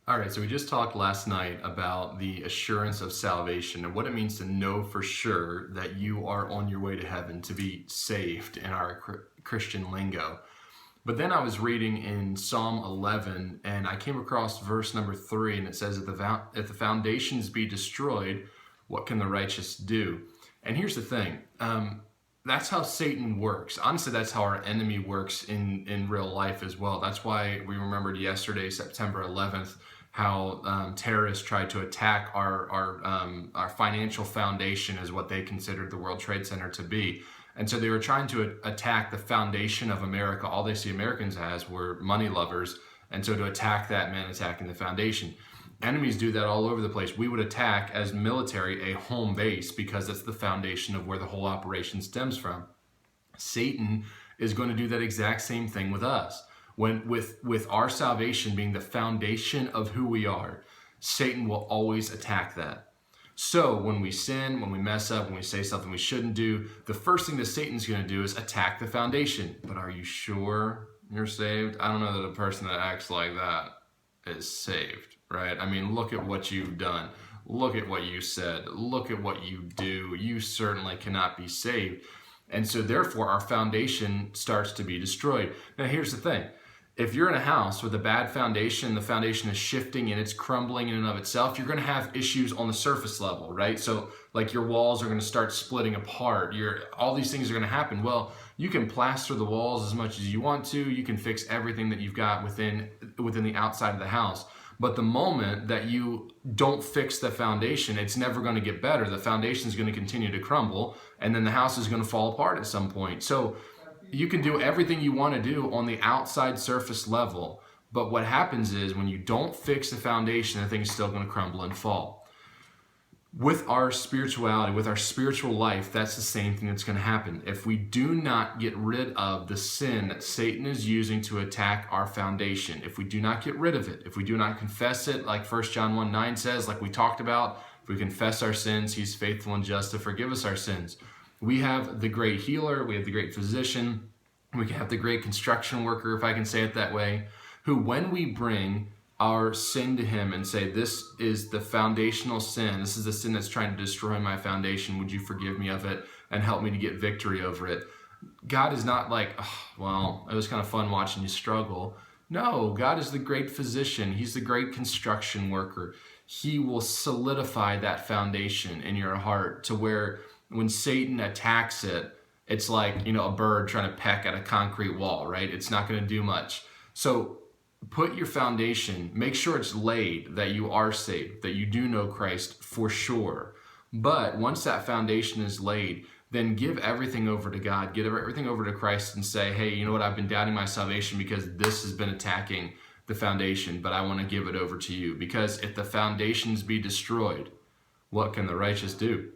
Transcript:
All right, so we just talked last night about the assurance of salvation and what it means to know for sure that you are on your way to heaven, to be saved in our Christian lingo. But then I was reading in Psalm 11 and I came across verse number 3, and it says, if the foundations be destroyed, what can the righteous do? And here's the thing. That's how Satan works. Honestly, that's how our enemy works in real life as well. That's why we remembered yesterday, September 11th, how terrorists tried to attack our financial foundation, is what they considered the World Trade Center to be. And so they were trying to attack the foundation of America. All they see Americans as were money lovers. And so to attack that meant attacking the foundation. Enemies do that all over the place. We would attack as military a home base because that's the foundation of where the whole operation stems from. Satan is going to do that exact same thing with us. When with our salvation being the foundation of who we are, Satan will always attack that. So when we sin, when we mess up, when we say something we shouldn't do, the first thing that Satan's going to do is attack the foundation. But are you sure you're saved? I don't know that a person that acts like that is saved, right? I mean, look at what you've done. Look at what you said. Look at what you do. You certainly cannot be saved. And so therefore, our foundation starts to be destroyed. Now, here's the thing. If you're in a house with a bad foundation, the foundation is shifting and it's crumbling in and of itself, you're going to have issues on the surface level, right? So like your walls are going to start splitting apart. All these things are going to happen. Well, you can plaster the walls as much as you want to. You can fix everything that you've got within the outside of the house. But the moment that you don't fix the foundation, it's never going to get better. The foundation is going to continue to crumble, and then the house is going to fall apart at some point. So you can do everything you want to do on the outside surface level, but what happens is when you don't fix the foundation, the thing's still going to crumble and fall. With our spirituality, with our spiritual life, that's the same thing that's going to happen. If we do not get rid of the sin that Satan is using to attack our foundation, if we do not get rid of it, if we do not confess it, like 1 John 1:9 says, like we talked about, if we confess our sins, he's faithful and just to forgive us our sins. We have the great healer, we have the great physician, we can have the great construction worker, if I can say it that way, who when we bring our sin to him and say, this is the foundational sin, this is the sin that's trying to destroy my foundation, would you forgive me of it and help me to get victory over it? God is not like, oh, well, it was kind of fun watching you struggle. No, God is the great physician. He's the great construction worker. He will solidify that foundation in your heart to where when Satan attacks it, it's like, a bird trying to peck at a concrete wall, right? It's not going to do much. So put your foundation, make sure it's laid, that you are saved, that you do know Christ for sure. But once that foundation is laid, then give everything over to God, give everything over to Christ and say, hey, you know what? I've been doubting my salvation because this has been attacking the foundation, but I want to give it over to you. Because if the foundations be destroyed, what can the righteous do?